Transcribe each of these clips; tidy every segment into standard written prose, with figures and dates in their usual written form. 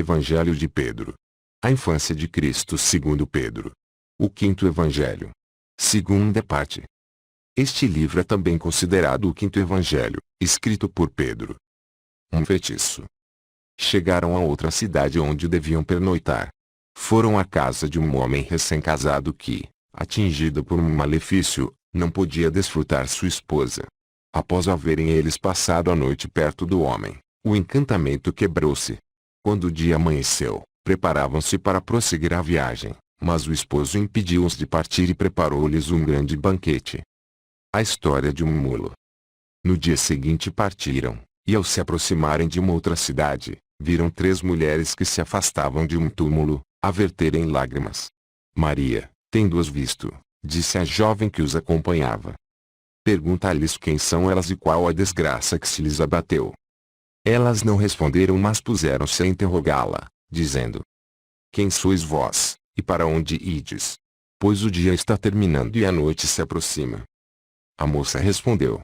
Evangelho de Pedro. A infância de Cristo segundo Pedro. O quinto Evangelho. Segunda parte. Este livro é também considerado o quinto Evangelho, escrito por Pedro. Um feitiço. Chegaram a outra cidade onde deviam pernoitar. Foram à casa de um homem recém-casado que, atingido por um malefício, não podia desfrutar sua esposa. Após haverem eles passado a noite perto do homem, o encantamento quebrou-se. Quando o dia amanheceu, preparavam-se para prosseguir a viagem, mas o esposo impediu-os de partir e preparou-lhes um grande banquete. A história de um mulo. No dia seguinte partiram, e ao se aproximarem de uma outra cidade, viram 3 mulheres que se afastavam de um túmulo, a verterem lágrimas. Maria, tendo-as visto, disse à jovem que os acompanhava: pergunta-lhes quem são elas e qual a desgraça que se lhes abateu. Elas não responderam, mas puseram-se a interrogá-la, dizendo: quem sois vós, e para onde ides? Pois o dia está terminando e a noite se aproxima. A moça respondeu: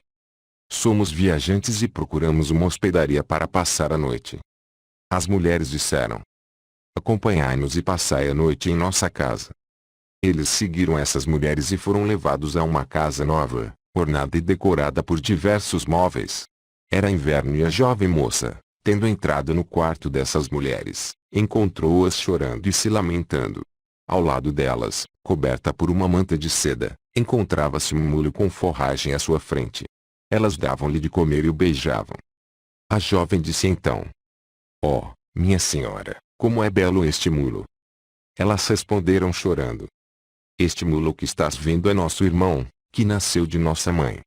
somos viajantes e procuramos uma hospedaria para passar a noite. As mulheres disseram: acompanhai-nos e passai a noite em nossa casa. Eles seguiram essas mulheres e foram levados a uma casa nova, ornada e decorada por diversos móveis. Era inverno e a jovem moça, tendo entrado no quarto dessas mulheres, encontrou-as chorando e se lamentando. Ao lado delas, coberta por uma manta de seda, encontrava-se um mulo com forragem à sua frente. Elas davam-lhe de comer e o beijavam. A jovem disse então: ó, minha senhora, como é belo este mulo! Elas responderam chorando: este mulo que estás vendo é nosso irmão, que nasceu de nossa mãe.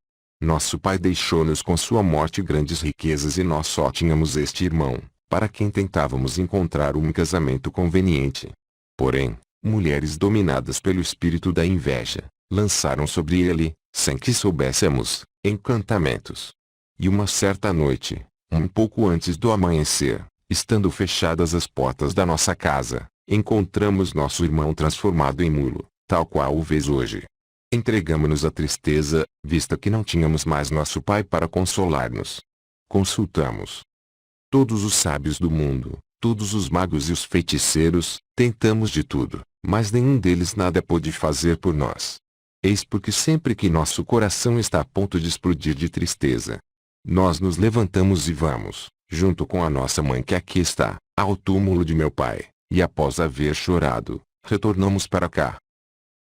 Nosso pai deixou-nos com sua morte grandes riquezas e nós só tínhamos este irmão, para quem tentávamos encontrar um casamento conveniente. Porém, mulheres dominadas pelo espírito da inveja, lançaram sobre ele, sem que soubéssemos, encantamentos. E uma certa noite, um pouco antes do amanhecer, estando fechadas as portas da nossa casa, encontramos nosso irmão transformado em mulo, tal qual o vês hoje. Entregamo-nos à tristeza, vista que não tínhamos mais nosso pai para consolar-nos. Consultamos todos os sábios do mundo, todos os magos e os feiticeiros, tentamos de tudo, mas nenhum deles nada pôde fazer por nós. Eis porque sempre que nosso coração está a ponto de explodir de tristeza, nós nos levantamos e vamos, junto com a nossa mãe que aqui está, ao túmulo de meu pai, e após haver chorado, retornamos para cá.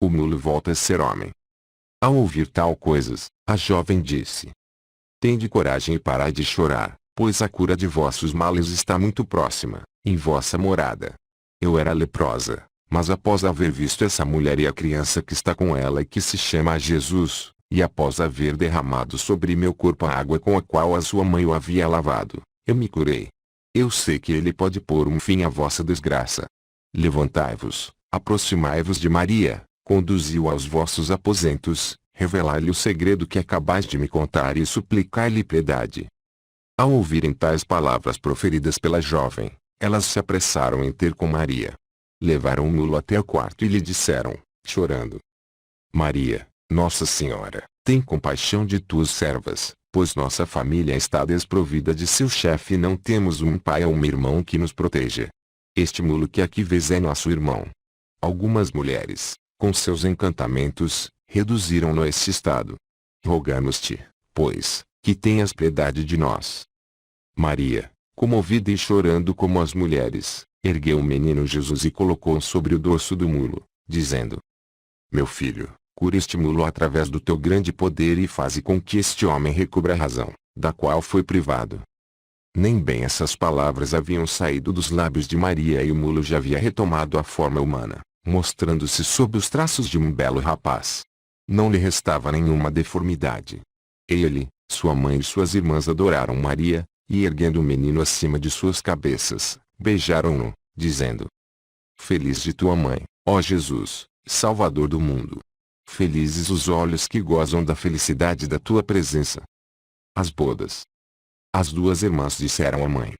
O mulo volta a ser homem. Ao ouvir tal coisas, a jovem disse: tende coragem e parai de chorar, pois a cura de vossos males está muito próxima, em vossa morada. Eu era leprosa, mas após haver visto essa mulher e a criança que está com ela e que se chama Jesus, e após haver derramado sobre meu corpo a água com a qual a sua mãe o havia lavado, eu me curei. Eu sei que ele pode pôr um fim à vossa desgraça. Levantai-vos, aproximai-vos de Maria, conduzi-o aos vossos aposentos, revelai-lhe o segredo que acabais de me contar e suplicai-lhe piedade. Ao ouvirem tais palavras proferidas pela jovem, elas se apressaram em ter com Maria. Levaram o mulo até o quarto e lhe disseram, chorando: Maria, Nossa Senhora, tem compaixão de tuas servas, pois nossa família está desprovida de seu chefe e não temos um pai ou um irmão que nos proteja. Este mulo que aqui vês é nosso irmão. Algumas mulheres, com seus encantamentos, reduziram-no a este estado. Rogamos-te, pois, que tenhas piedade de nós. Maria, comovida e chorando como as mulheres, ergueu o menino Jesus e colocou-o sobre o dorso do mulo, dizendo: meu filho, cura este mulo através do teu grande poder e faze com que este homem recubra a razão, da qual foi privado. Nem bem essas palavras haviam saído dos lábios de Maria e o mulo já havia retomado a forma humana, mostrando-se sob os traços de um belo rapaz. Não lhe restava nenhuma deformidade. Ele, sua mãe e suas irmãs adoraram Maria, e erguendo o menino acima de suas cabeças, beijaram-no, dizendo: feliz de tua mãe, ó Jesus, Salvador do mundo. Felizes os olhos que gozam da felicidade da tua presença. As bodas. As 2 irmãs disseram à mãe: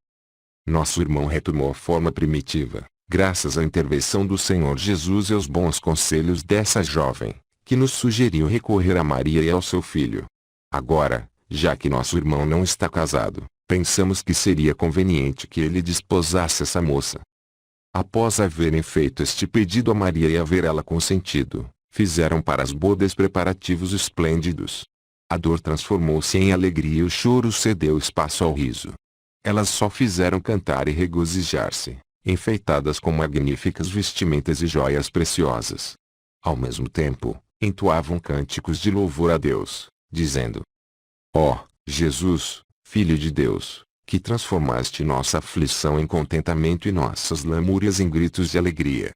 nosso irmão retomou a forma primitiva, graças à intervenção do Senhor Jesus e aos bons conselhos dessa jovem, que nos sugeriu recorrer a Maria e ao seu filho. Agora, já que nosso irmão não está casado, pensamos que seria conveniente que ele desposasse essa moça, Após haverem feito este pedido a Maria e haver ela consentido, fizeram para as bodas preparativos esplêndidos. A dor transformou-se em alegria e o choro cedeu espaço ao riso. Elas só fizeram cantar e regozijar-se, enfeitadas com magníficas vestimentas e joias preciosas. Ao mesmo tempo, entoavam cânticos de louvor a Deus, dizendo: Ó, Jesus, Filho de Deus, que transformaste nossa aflição em contentamento e nossas lamúrias em gritos de alegria.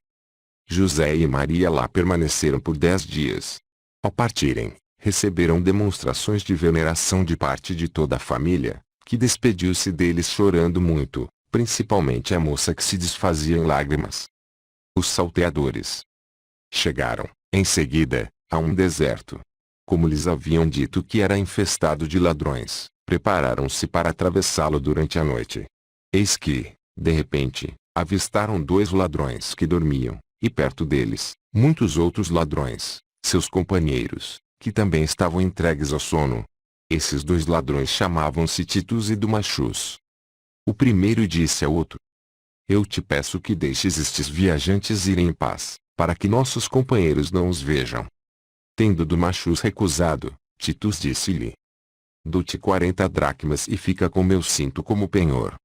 José e Maria lá permaneceram por 10 dias. Ao partirem, receberam demonstrações de veneração de parte de toda a família, que despediu-se deles chorando muito, principalmente a moça que se desfazia em lágrimas. Os salteadores chegaram, em seguida, a um deserto. Como lhes haviam dito que era infestado de ladrões, prepararam-se para atravessá-lo durante a noite. Eis que, de repente, avistaram 2 ladrões que dormiam, e perto deles, muitos outros ladrões, seus companheiros, que também estavam entregues ao sono. Esses 2 ladrões chamavam-se Titus e Dumachus. O primeiro disse ao outro: Eu te peço que deixes estes viajantes irem em paz, para que nossos companheiros não os vejam. Tendo Dumachus recusado, Titus disse-lhe: Dou-te 40 dracmas e fica com meu cinto como penhor.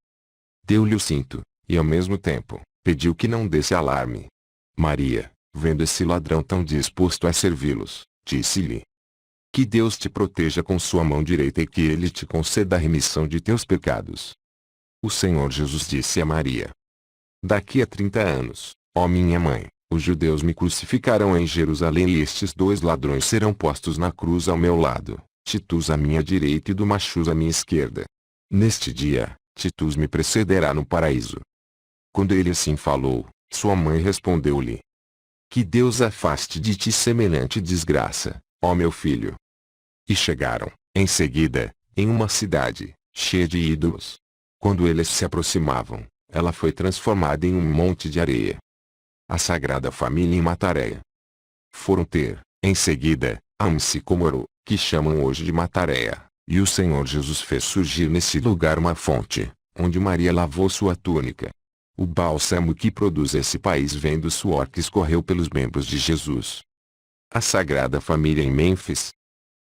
Deu-lhe o cinto, e ao mesmo tempo, pediu que não desse alarme. Maria, vendo esse ladrão tão disposto a servi-los, disse-lhe: Que Deus te proteja com sua mão direita e que ele te conceda a remissão de teus pecados. O Senhor Jesus disse a Maria: Daqui a 30 anos, ó minha mãe, os judeus me crucificarão em Jerusalém e estes 2 ladrões serão postos na cruz ao meu lado, Titus à minha direita e Dumachus à minha esquerda. Neste dia, Titus me precederá no paraíso. Quando ele assim falou, sua mãe respondeu-lhe: Que Deus afaste de ti semelhante desgraça, ó meu filho. E chegaram, em seguida, em uma cidade, cheia de ídolos. Quando eles se aproximavam, ela foi transformada em um monte de areia. A Sagrada Família em Matareia. Foram ter, em seguida, a um sicômoro, que chamam hoje de Matareia, e o Senhor Jesus fez surgir nesse lugar uma fonte, onde Maria lavou sua túnica. O bálsamo que produz esse país vem do suor que escorreu pelos membros de Jesus. A Sagrada Família em Mênfis.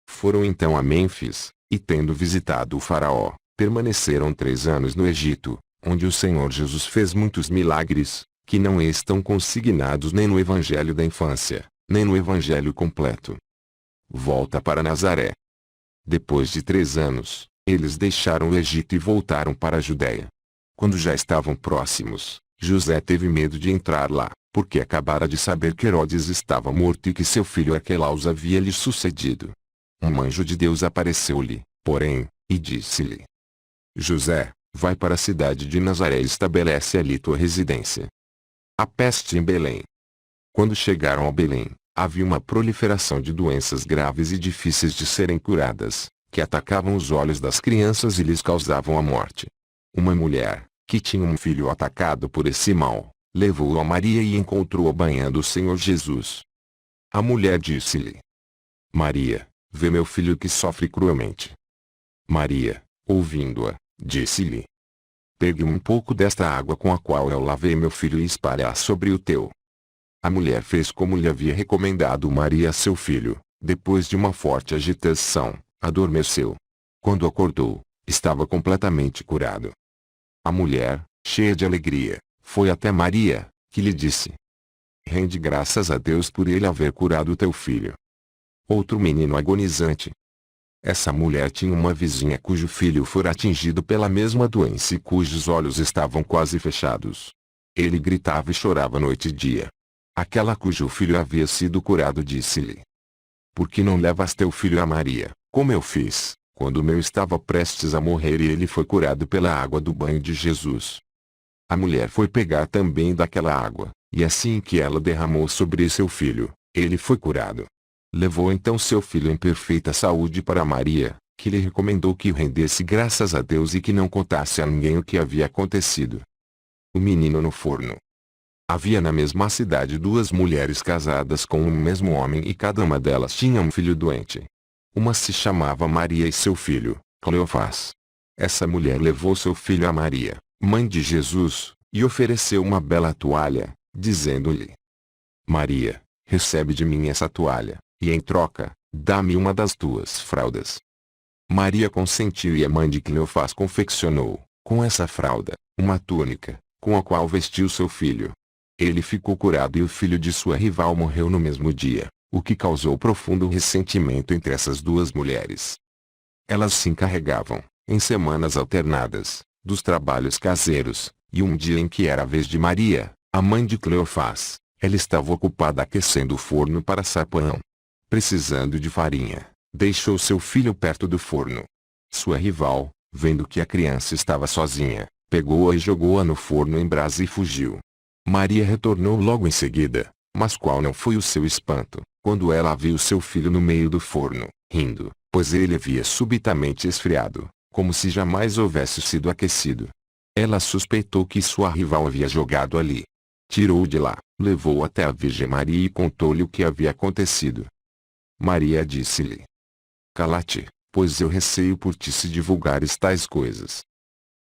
Foram então a Mênfis, e tendo visitado o faraó, permaneceram 3 anos no Egito, onde o Senhor Jesus fez muitos milagres, que não estão consignados nem no Evangelho da Infância, nem no Evangelho completo. Volta para Nazaré. Depois de 3 anos, eles deixaram o Egito e voltaram para a Judéia. Quando já estavam próximos, José teve medo de entrar lá, porque acabara de saber que Herodes estava morto e que seu filho Arquelaus havia lhe sucedido. Um anjo de Deus apareceu-lhe, porém, e disse-lhe: José, vai para a cidade de Nazaré e estabelece ali tua residência. A peste em Belém. Quando chegaram a Belém, havia uma proliferação de doenças graves e difíceis de serem curadas, que atacavam os olhos das crianças e lhes causavam a morte. Uma mulher, que tinha um filho atacado por esse mal, levou-o a Maria e encontrou-a banhando o Senhor Jesus. A mulher disse-lhe: Maria, vê meu filho que sofre cruelmente. Maria, ouvindo-a, disse-lhe: Pegue um pouco desta água com a qual eu lavei meu filho e espalhe-a sobre o teu. A mulher fez como lhe havia recomendado Maria a seu filho. Depois de uma forte agitação, adormeceu. Quando acordou, estava completamente curado. A mulher, cheia de alegria, foi até Maria, que lhe disse: Rende graças a Deus por ele haver curado teu filho. Outro menino agonizante. Essa mulher tinha uma vizinha cujo filho fora atingido pela mesma doença e cujos olhos estavam quase fechados. Ele gritava e chorava noite e dia. Aquela cujo filho havia sido curado disse-lhe: Por que não levas teu filho a Maria, como eu fiz, quando o meu estava prestes a morrer e ele foi curado pela água do banho de Jesus? A mulher foi pegar também daquela água, e assim que ela derramou sobre seu filho, ele foi curado. Levou então seu filho em perfeita saúde para Maria, que lhe recomendou que rendesse graças a Deus e que não contasse a ninguém o que havia acontecido. O menino no forno. Havia na mesma cidade 2 mulheres casadas com um mesmo homem e cada uma delas tinha um filho doente. Uma se chamava Maria e seu filho, Cleofás. Essa mulher levou seu filho a Maria, mãe de Jesus, e ofereceu uma bela toalha, dizendo-lhe: Maria, recebe de mim essa toalha, e em troca, dá-me uma das tuas fraldas. Maria consentiu e a mãe de Cleofás confeccionou, com essa fralda, uma túnica, com a qual vestiu seu filho. Ele ficou curado e o filho de sua rival morreu no mesmo dia, o que causou profundo ressentimento entre essas duas mulheres. Elas se encarregavam, em semanas alternadas, dos trabalhos caseiros, e um dia em que era a vez de Maria, a mãe de Cleofás, ela estava ocupada aquecendo o forno para assar pão. Precisando de farinha, deixou seu filho perto do forno. Sua rival, vendo que a criança estava sozinha, pegou-a e jogou-a no forno em brasa e fugiu. Maria retornou logo em seguida, mas qual não foi o seu espanto, quando ela viu seu filho no meio do forno, rindo, pois ele havia subitamente esfriado, como se jamais houvesse sido aquecido. Ela suspeitou que sua rival havia jogado ali. Tirou-o de lá, levou-o até a Virgem Maria e contou-lhe o que havia acontecido. Maria disse-lhe: Cala-te, pois eu receio por ti se divulgares tais coisas.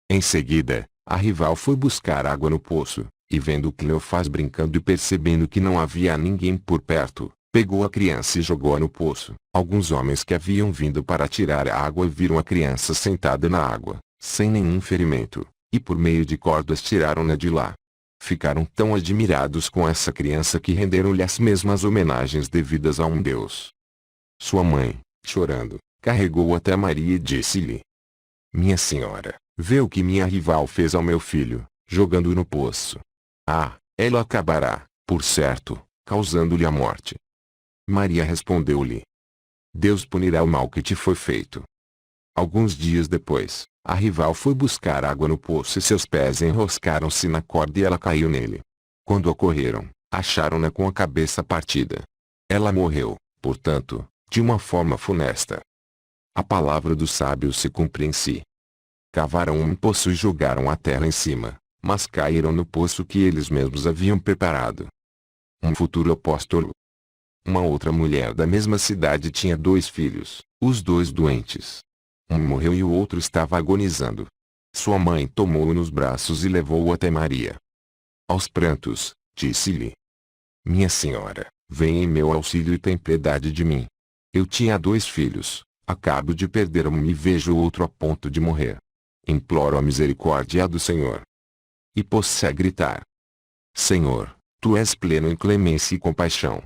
Em seguida, a rival foi buscar água no poço, e vendo Cleofás brincando e percebendo que não havia ninguém por perto, pegou a criança e jogou-a no poço. Alguns homens que haviam vindo para tirar a água viram a criança sentada na água, sem nenhum ferimento, e por meio de cordas tiraram-na de lá. Ficaram tão admirados com essa criança que renderam-lhe as mesmas homenagens devidas a um deus. Sua mãe, chorando, carregou-o até Maria e disse-lhe: Minha senhora, vê o que minha rival fez ao meu filho, jogando-o no poço. Ah, ela acabará, por certo, causando-lhe a morte. Maria respondeu-lhe: Deus punirá o mal que te foi feito. Alguns dias depois, a rival foi buscar água no poço e seus pés enroscaram-se na corda e ela caiu nele. Quando ocorreram, acharam-na com a cabeça partida. Ela morreu, portanto, de uma forma funesta. A palavra do sábio se cumpre em si. Cavaram um poço e jogaram a terra em cima, mas caíram no poço que eles mesmos haviam preparado. Um futuro apóstolo. Uma outra mulher da mesma cidade tinha 2 filhos, os 2 doentes. Um morreu e o outro estava agonizando. Sua mãe tomou-o nos braços e levou-o até Maria. Aos prantos, disse-lhe: Minha senhora, venha em meu auxílio e tem piedade de mim. Eu tinha 2 filhos, acabo de perder um e vejo o outro a ponto de morrer. Imploro a misericórdia do Senhor. E pôs-se a gritar: Senhor, tu és pleno em clemência e compaixão.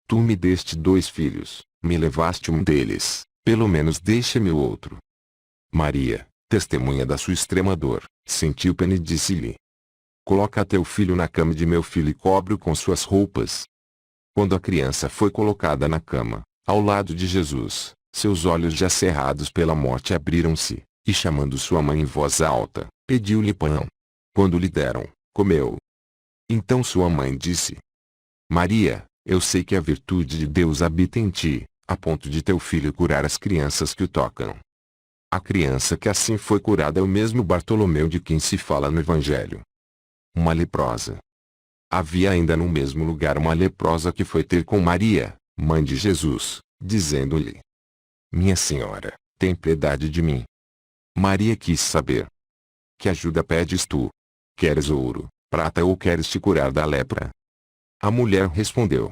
Tu me deste 2 filhos, me levaste um deles, pelo menos deixa-me o outro. Maria, testemunha da sua extrema dor, sentiu pena e disse-lhe: Coloca teu filho na cama de meu filho e cobre-o com suas roupas. Quando a criança foi colocada na cama, ao lado de Jesus, seus olhos já cerrados pela morte abriram-se, e chamando sua mãe em voz alta, pediu-lhe pão. Quando lhe deram, comeu. Então sua mãe disse: Maria, eu sei que a virtude de Deus habita em ti, a ponto de teu filho curar as crianças que o tocam. A criança que assim foi curada é o mesmo Bartolomeu de quem se fala no Evangelho. Uma leprosa. Havia ainda no mesmo lugar uma leprosa que foi ter com Maria, mãe de Jesus, dizendo-lhe: Minha senhora, tem piedade de mim. Maria quis saber: Que ajuda pedes tu? Queres ouro, prata ou queres te curar da lepra? A mulher respondeu: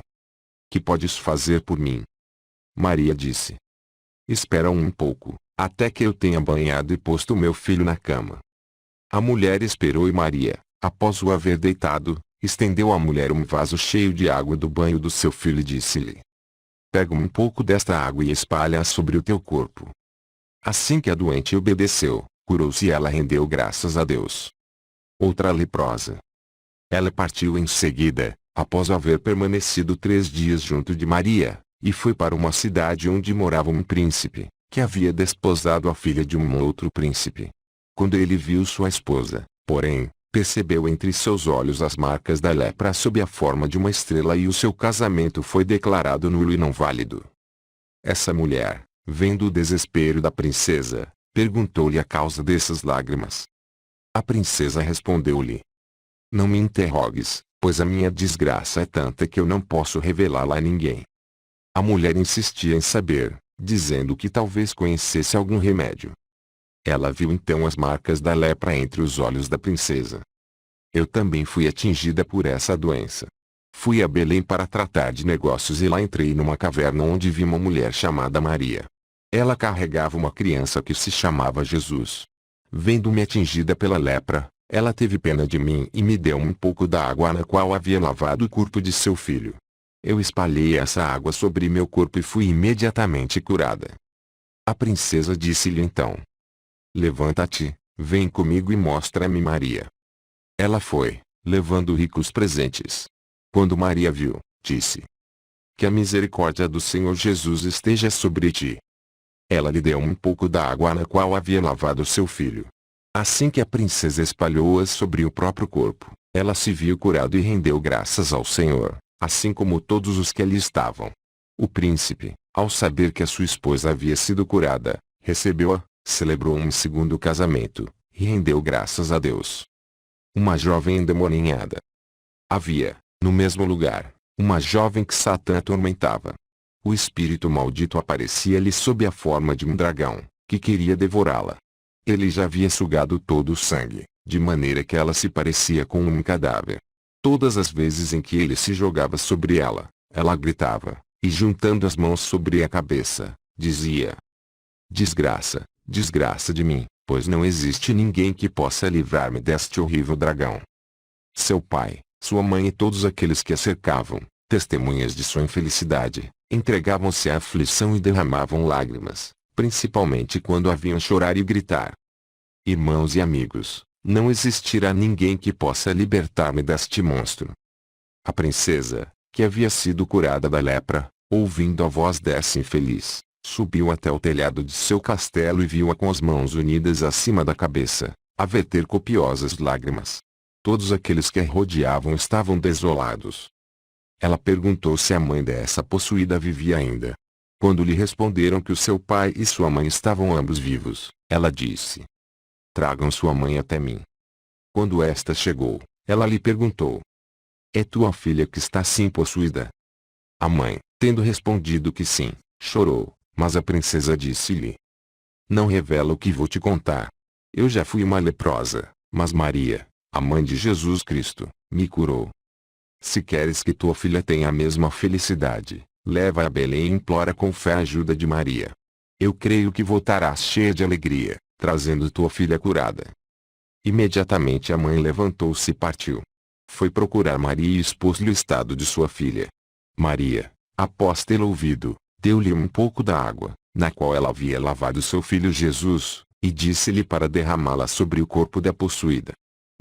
Que podes fazer por mim? Maria disse: Espera um pouco, até que eu tenha banhado e posto meu filho na cama. A mulher esperou e Maria, após o haver deitado, estendeu à mulher um vaso cheio de água do banho do seu filho e disse-lhe: Pega um pouco desta água e espalha-a sobre o teu corpo. Assim que a doente obedeceu, curou-se e ela rendeu graças a Deus. Outra leprosa. Ela partiu em seguida, após haver permanecido 3 dias junto de Maria, e foi para uma cidade onde morava um príncipe, que havia desposado a filha de um outro príncipe. Quando ele viu sua esposa, porém, percebeu entre seus olhos as marcas da lepra sob a forma de uma estrela e o seu casamento foi declarado nulo e não válido. Essa mulher, vendo o desespero da princesa, perguntou-lhe a causa dessas lágrimas. A princesa respondeu-lhe: Não me interrogues, pois a minha desgraça é tanta que eu não posso revelá-la a ninguém. A mulher insistia em saber, dizendo que talvez conhecesse algum remédio. Ela viu então as marcas da lepra entre os olhos da princesa. Eu também fui atingida por essa doença. Fui a Belém para tratar de negócios e lá entrei numa caverna onde vi uma mulher chamada Maria. Ela carregava uma criança que se chamava Jesus. Vendo-me atingida pela lepra, ela teve pena de mim e me deu um pouco da água na qual havia lavado o corpo de seu filho. Eu espalhei essa água sobre meu corpo e fui imediatamente curada. A princesa disse-lhe então: levanta-te, vem comigo e mostra-me Maria. Ela foi, levando ricos presentes. Quando Maria viu, disse: que a misericórdia do Senhor Jesus esteja sobre ti. Ela lhe deu um pouco da água na qual havia lavado seu filho. Assim que a princesa espalhou-as sobre o próprio corpo, ela se viu curada e rendeu graças ao Senhor, assim como todos os que ali estavam. O príncipe, ao saber que a sua esposa havia sido curada, recebeu-a, celebrou um segundo casamento, e rendeu graças a Deus. Uma jovem endemoniada. Havia, no mesmo lugar, uma jovem que Satã atormentava. O espírito maldito aparecia-lhe sob a forma de um dragão, que queria devorá-la. Ele já havia sugado todo o sangue, de maneira que ela se parecia com um cadáver. Todas as vezes em que ele se jogava sobre ela, ela gritava, e juntando as mãos sobre a cabeça, dizia: desgraça, desgraça de mim, pois não existe ninguém que possa livrar-me deste horrível dragão. Seu pai, sua mãe e todos aqueles que a cercavam, testemunhas de sua infelicidade, entregavam-se à aflição e derramavam lágrimas, principalmente quando a viam chorar e gritar. Irmãos e amigos, não existirá ninguém que possa libertar-me deste monstro. A princesa, que havia sido curada da lepra, ouvindo a voz dessa infeliz, subiu até o telhado de seu castelo e viu-a com as mãos unidas acima da cabeça, a verter copiosas lágrimas. Todos aqueles que a rodeavam estavam desolados. Ela perguntou se a mãe dessa possuída vivia ainda. Quando lhe responderam que o seu pai e sua mãe estavam ambos vivos, ela disse: tragam sua mãe até mim. Quando esta chegou, ela lhe perguntou: é tua filha que está assim possuída? A mãe, tendo respondido que sim, chorou, mas a princesa disse-lhe: não revela o que vou te contar. Eu já fui uma leprosa, mas Maria, a mãe de Jesus Cristo, me curou. Se queres que tua filha tenha a mesma felicidade, leva-a a Belém e implora com fé a ajuda de Maria. Eu creio que voltarás cheia de alegria, trazendo tua filha curada. Imediatamente a mãe levantou-se e partiu. Foi procurar Maria e expôs-lhe o estado de sua filha. Maria, após tê-la ouvido, deu-lhe um pouco da água, na qual ela havia lavado seu filho Jesus, e disse-lhe para derramá-la sobre o corpo da possuída.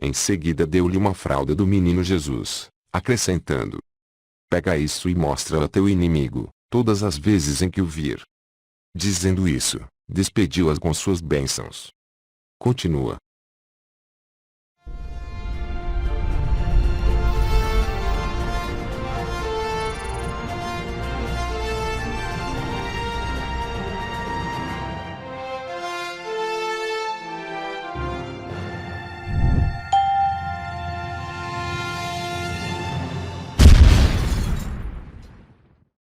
Em seguida deu-lhe uma fralda do menino Jesus, acrescentando: pega isso e mostra-a a teu inimigo, todas as vezes em que o vir. Dizendo isso, despediu-as com suas bênçãos. Continua.